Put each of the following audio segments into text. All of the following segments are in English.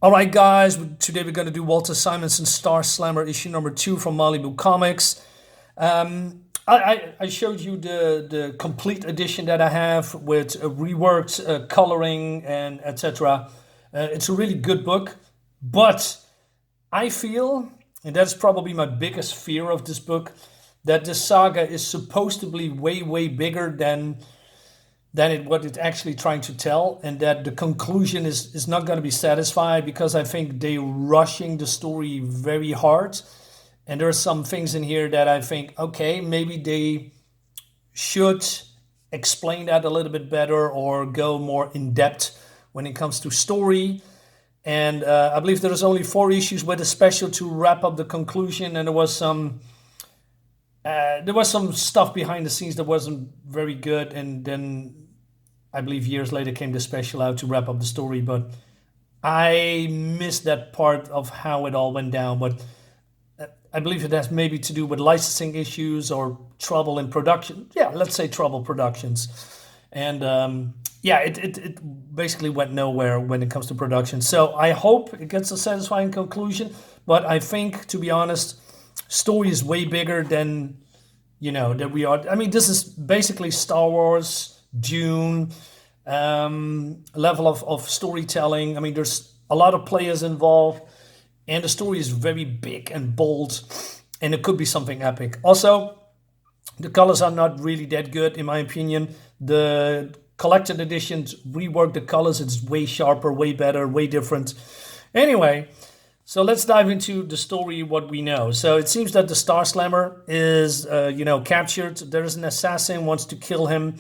All right, guys. Today we're going to do Walter Simonson Star Slammer issue number 2 from Malibu Comics. I showed you the complete edition that I have with reworked coloring and etc. It's a really good book, but I feel, and that's probably my biggest fear of this book, that the saga is supposed to be way bigger than what it's actually trying to tell, and that the conclusion is not going to be satisfied because I think they're rushing the story very hard. And there are some things in here that I think, okay, maybe they should explain that a little bit better or go more in depth when it comes to story. And I believe there's only 4 issues with a special to wrap up the conclusion, and there was some stuff behind the scenes that wasn't very good, and then I believe years later came the special out to wrap up the story, but I missed that part of how it all went down. But I believe it has maybe to do with licensing issues or trouble in production. Yeah, let's say trouble productions. And it basically went nowhere when it comes to production. So I hope it gets a satisfying conclusion. But I think, to be honest, story is way bigger than, that we are. I mean, this is basically Star Wars, Dune, level of storytelling. I mean, there's a lot of players involved, and the story is very big and bold, and it could be something epic. Also, the colors are not really that good, in my opinion. The collected editions rework the colors. It's way sharper, way better, way different. Anyway, so let's dive into the story, what we know. So it seems that the Star Slammer is, captured. There is an assassin, wants to kill him.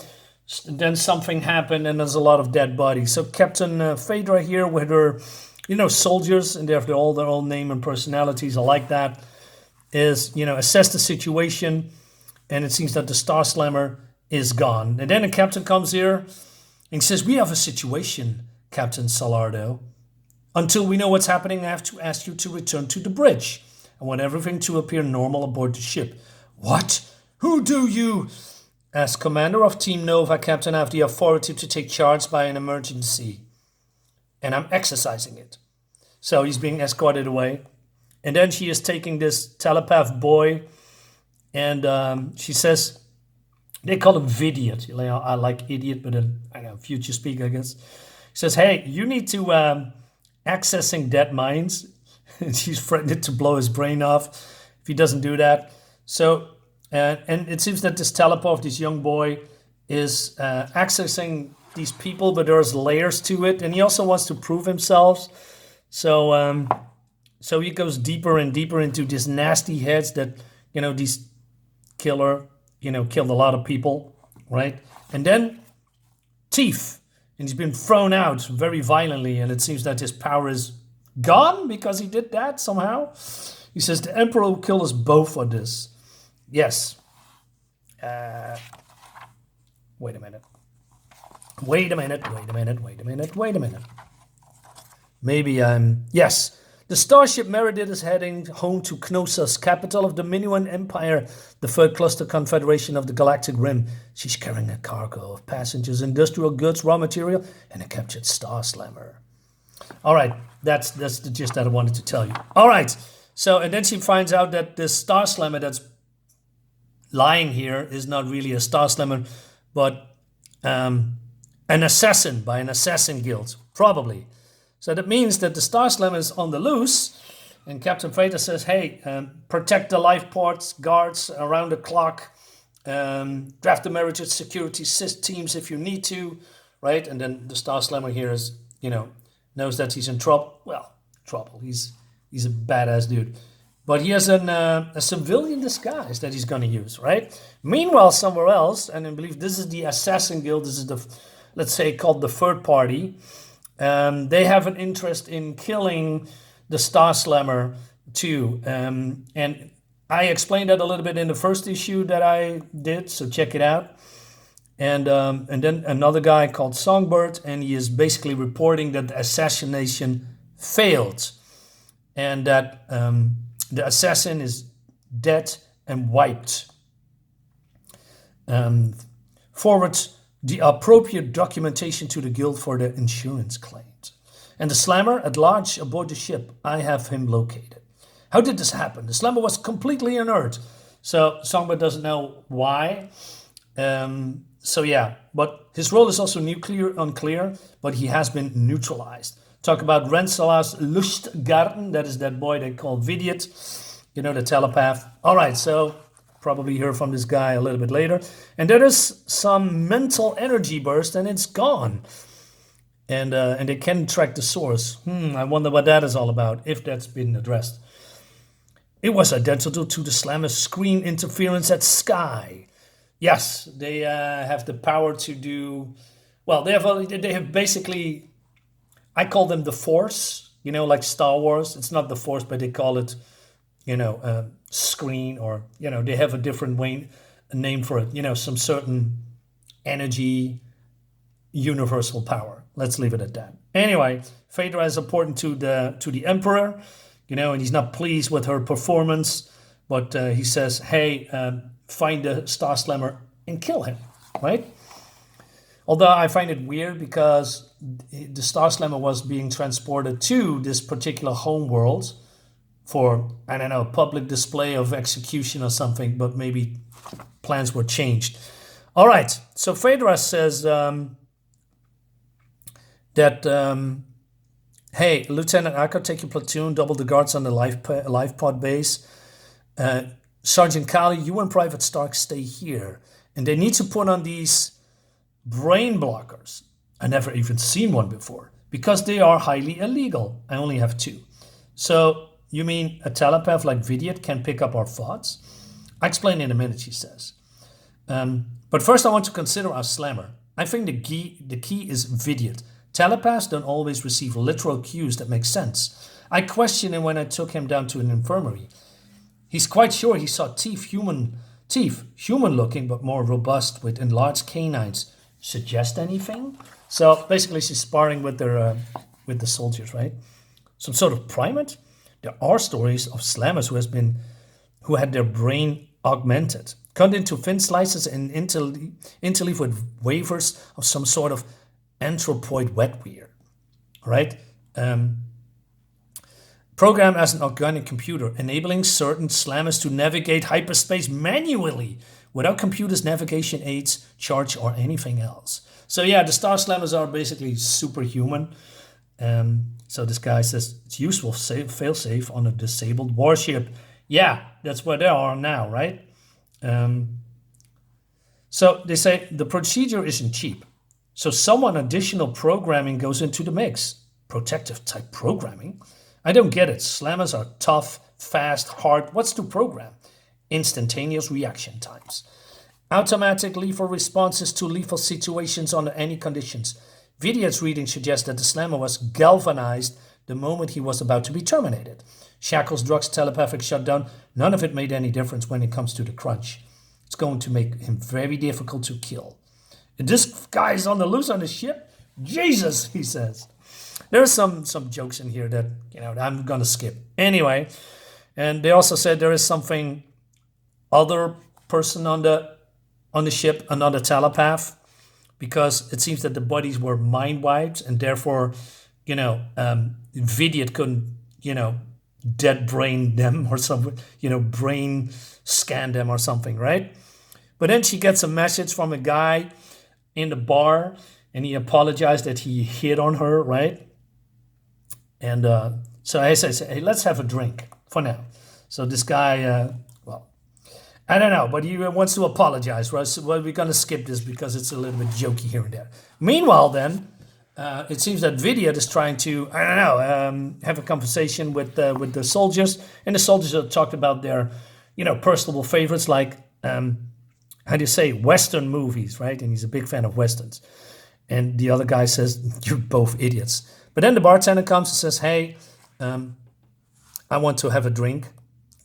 Then something happened, and there's a lot of dead bodies. So Captain Phaedra here with her, soldiers, and they have all their own name and personalities. I like that. Is, assess the situation, and it seems that the Star Slammer is gone. And then a captain comes here and says, "We have a situation, Captain Salardo. Until we know what's happening, I have to ask you to return to the bridge. I want everything to appear normal aboard the ship." "What? Who do you?" "As commander of Team Nova, Captain, I have the authority to take charge by an emergency, and I'm exercising it." So he's being escorted away. And then she is taking this telepath boy, and she says, they call him Vidiot. I like idiot, but I know, future speak, I guess. He says, "Hey, you need to accessing dead minds." And she's threatened to blow his brain off if he doesn't do that. So, and it seems that this teleport, this young boy, is accessing these people, but there's layers to it, and he also wants to prove himself. So, so he goes deeper and deeper into these nasty heads that, these killed a lot of people, right? And then teeth, and he's been thrown out very violently, and it seems that his power is gone because he did that somehow. He says, "The Emperor will kill us both for this." Yes. Wait a minute. Maybe yes. The starship Meredith is heading home to Knossos, capital of the Minuan Empire, the third cluster confederation of the Galactic Rim. She's carrying a cargo of passengers, industrial goods, raw material, and a captured Star Slammer. All right, that's the gist that I wanted to tell you. All right, so, and then she finds out that the Star Slammer that's lying here is not really a Star Slammer, but an assassin by an assassin guild, probably. So that means that the Star Slammer is on the loose, and Captain Phaedra says, "Hey, protect the life ports, guards around the clock, draft the Meredith security teams if you need to," right? And then the Star Slammer here is, knows that he's in trouble. Well, trouble. He's a badass dude. But he has a civilian disguise that he's going to use, right? Meanwhile, somewhere else, and I believe this is the Assassin Guild, this is the, let's say, called the third party. They have an interest in killing the Star Slammer too. And I explained that a little bit in the first issue that I did, so check it out. And then another guy called Songbird, and he is basically reporting that the assassination failed, and that the assassin is dead and wiped. Forward the appropriate documentation to the guild for the insurance claims. And the slammer at large aboard the ship, I have him located. How did this happen? The slammer was completely inert. So Songbird doesn't know why. So yeah, but his role is also unclear, but he has been neutralized. Talk about Rensselaer's Lustgarten, that is that boy they call Vidiot, you know, the telepath. All right, so probably hear from this guy a little bit later. And there is some mental energy burst and it's gone. And they can track the source. I wonder what that is all about, if that's been addressed. It was identical to the slammer's screen interference at Sky. Yes, they have the power to do... Well, they have basically... I call them the Force, you know, like Star Wars. It's not the Force, but they call it, you know, screen, or, you know, they have a different name for it. You know, some certain energy, universal power. Let's leave it at that. Anyway, Phaedra is important to the Emperor, you know, and he's not pleased with her performance, but he says, hey, find the Star Slammer and kill him, right? Although I find it weird because the Star Slammer was being transported to this particular home world for, I don't know, public display of execution or something, but maybe plans were changed. All right, so Phaedra says hey, Lieutenant Acker, take your platoon, double the guards on the life pod base. Sergeant Kali, you and Private Stark stay here. And they need to put on these brain blockers. I never even seen one before because they are highly illegal. I only have 2. So you mean a telepath like Vidiot can pick up our thoughts? I'll explain in a minute, she says. But first I want to consider our slammer. I think the key is Vidiot. Telepaths don't always receive literal cues that make sense. I questioned him when I took him down to an infirmary. He's quite sure he saw teeth, human looking, but more robust with enlarged canines. Suggest anything? So basically she's sparring with the soldiers, right? Some sort of primate? There are stories of slammers who had their brain augmented, cut into thin slices and interleaved with wafers of some sort of anthropoid wetware, right? Programmed as an organic computer, enabling certain slammers to navigate hyperspace manually without computer's navigation aids, charge, or anything else. So yeah, the Star Slammers are basically superhuman. So this guy says it's useful failsafe on a disabled warship. Yeah, that's where they are now, right? So they say the procedure isn't cheap. So some additional programming goes into the mix. Protective type programming? I don't get it. Slammers are tough, fast, hard. What's to program? Instantaneous reaction times. Automatic lethal responses to lethal situations under any conditions. Vidiot's reading suggests that the slammer was galvanized the moment he was about to be terminated. Shackles, drugs, telepathic shutdown, none of it made any difference when it comes to the crunch. It's going to make him very difficult to kill. This guy's on the loose on the ship? Jesus, he says. There are some jokes in here that, you know, I'm going to skip. Anyway, and they also said there is something other person on the ship, another telepath, because it seems that the bodies were mind wiped and therefore, you know, Vidiot couldn't, you know, dead brain them or something, you know, brain scan them or something, right? But then she gets a message from a guy in the bar and he apologized that he hit on her, right? And so I said, hey, let's have a drink for now. So this guy, well, I don't know, but he wants to apologize, right? So, well, we're going to skip this because it's a little bit jokey here and there. Meanwhile, then, it seems that Vidiot is trying to, I don't know, have a conversation with the soldiers. And the soldiers have talked about their, you know, personal favorites like, how do you say, Western movies, right? And he's a big fan of Westerns. And the other guy says, you're both idiots. But then the bartender comes and says, hey, I want to have a drink,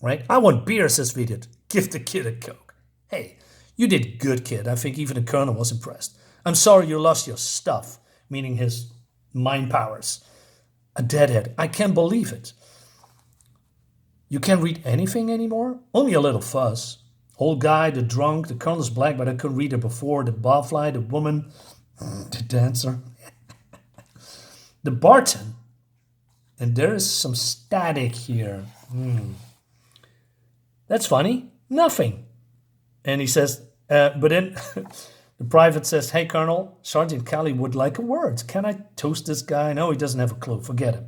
right? I want beer, says Vidiot. Give the kid a Coke. Hey, you did good, kid. I think even the colonel was impressed. I'm sorry you lost your stuff, meaning his mind powers. A deadhead. I can't believe it. You can't read anything anymore? Only a little fuzz. Old guy, the drunk, the colonel's black, but I couldn't read it before. The barfly, the woman, the dancer. The Barton, and there is some static here. That's funny. Nothing. And he says, but then the private says, hey, Colonel, Sergeant Kelly would like a word. Can I toast this guy? No, he doesn't have a clue. Forget him.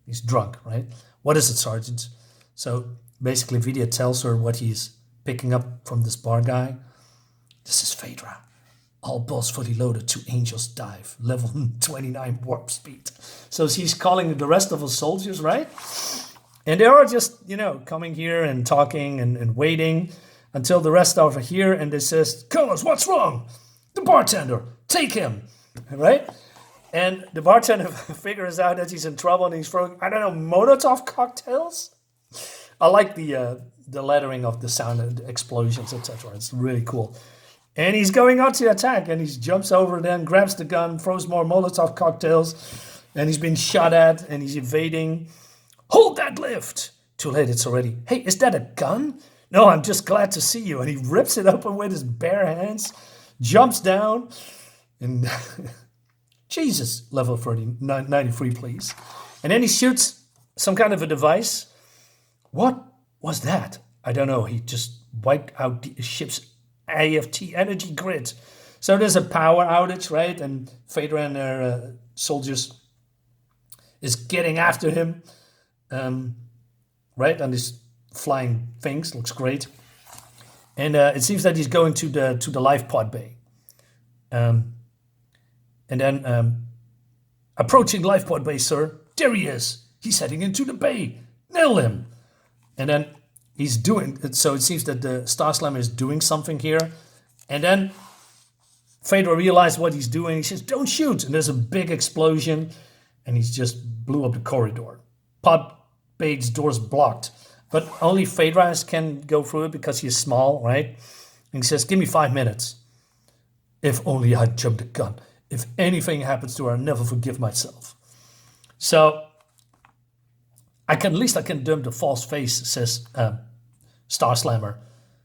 He's drunk, right? What is it, Sergeant? So basically, Vidya tells her what he's picking up from this bar guy. This is Phaedra. All balls fully loaded to Angel's Dive, level 29 warp speed. So she's calling the rest of the soldiers, right? And they are just, coming here and talking and waiting until the rest are here. And they says, Colonels, what's wrong? The bartender, take him, right? And the bartender figures out that he's in trouble and he's throwing, Molotov cocktails. I like the lettering of the sound and the explosions, etc. It's really cool. And he's going out to attack, and he jumps over them, grabs the gun, throws more Molotov cocktails, and he's been shot at, and he's evading. Hold that lift! Too late, it's already. Hey, is that a gun? No, I'm just glad to see you. And he rips it open with his bare hands, jumps down, and Jesus, level 93, please. And then he shoots some kind of a device. What was that? I don't know. He just wiped out the ship's AFT energy grid. So there's a power outage, right? And Phaedra and their soldiers is getting after him, right? And these flying things looks great. And it seems that he's going to the life pod bay. And then approaching life pod bay, sir. There he is. He's heading into the bay. Nail him. And then he's doing it. So it seems that the Star Slammer is doing something here. And then Phaedra realized what he's doing. He says, don't shoot. And there's a big explosion. And he's just blew up the corridor. Pod bay's door's blocked. But only Phaedra can go through it because he's small, right? And he says, give me 5 minutes. If only I jumped the gun. If anything happens to her, I'll never forgive myself. So at least I can dump the false face, says Star Slammer.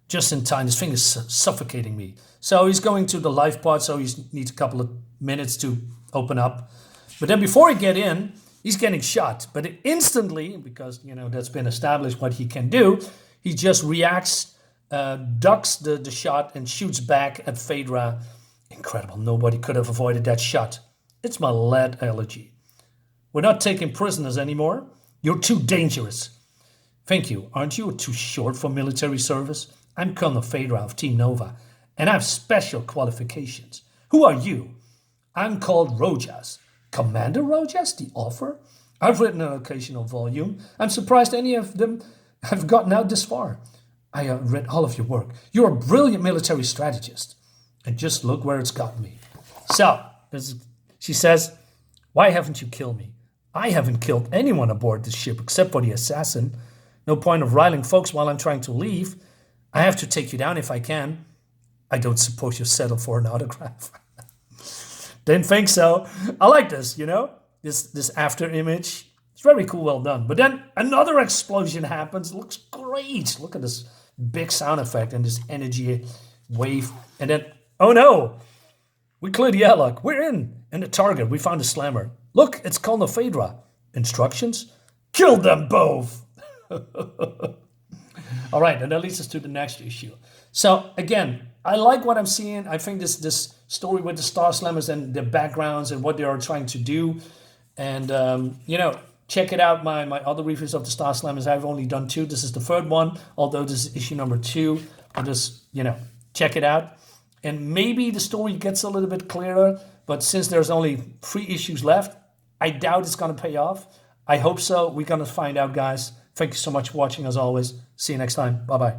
Just in time, his thing is suffocating me. So he's going to the life pod, so he needs a couple of minutes to open up. But then before he get in, he's getting shot. But instantly, because that's been established what he can do, he just reacts, ducks the shot and shoots back at Phaedra. Incredible, nobody could have avoided that shot. It's my lead allergy. We're not taking prisoners anymore. You're too dangerous. Thank you. Aren't you too short for military service? I'm Colonel Phaedra of Team Nova, and I have special qualifications. Who are you? I'm called Rojas. Commander Rojas, the author? I've written an occasional volume. I'm surprised any of them have gotten out this far. I read all of your work. You're a brilliant military strategist. And just look where it's gotten me. So, she says, why haven't you killed me? I haven't killed anyone aboard this ship except for the assassin. No point of riling folks while I'm trying to leave. I have to take you down if I can. I don't suppose you'll settle for an autograph. Didn't think so. I like this, this after image. It's very cool, well done. But then another explosion happens. It looks great. Look at this big sound effect and this energy wave. And then, oh no, we cleared the airlock. We're in. And the target, we found a slammer. Look, it's Colonel Phaedra. Instructions? Kill them both. All right, and that leads us to the next issue. So again, I like what I'm seeing. I think this story with the Star Slammers and their backgrounds and what they are trying to do. And, check it out. My other reviews of the Star Slammers, I've only done 2. This is the 3rd one, although this is issue number 2. I'll just, check it out. And maybe the story gets a little bit clearer. But since there's only 3 issues left, I doubt it's going to pay off. I hope so. We're going to find out, guys. Thank you so much for watching, as always. See you next time. Bye-bye.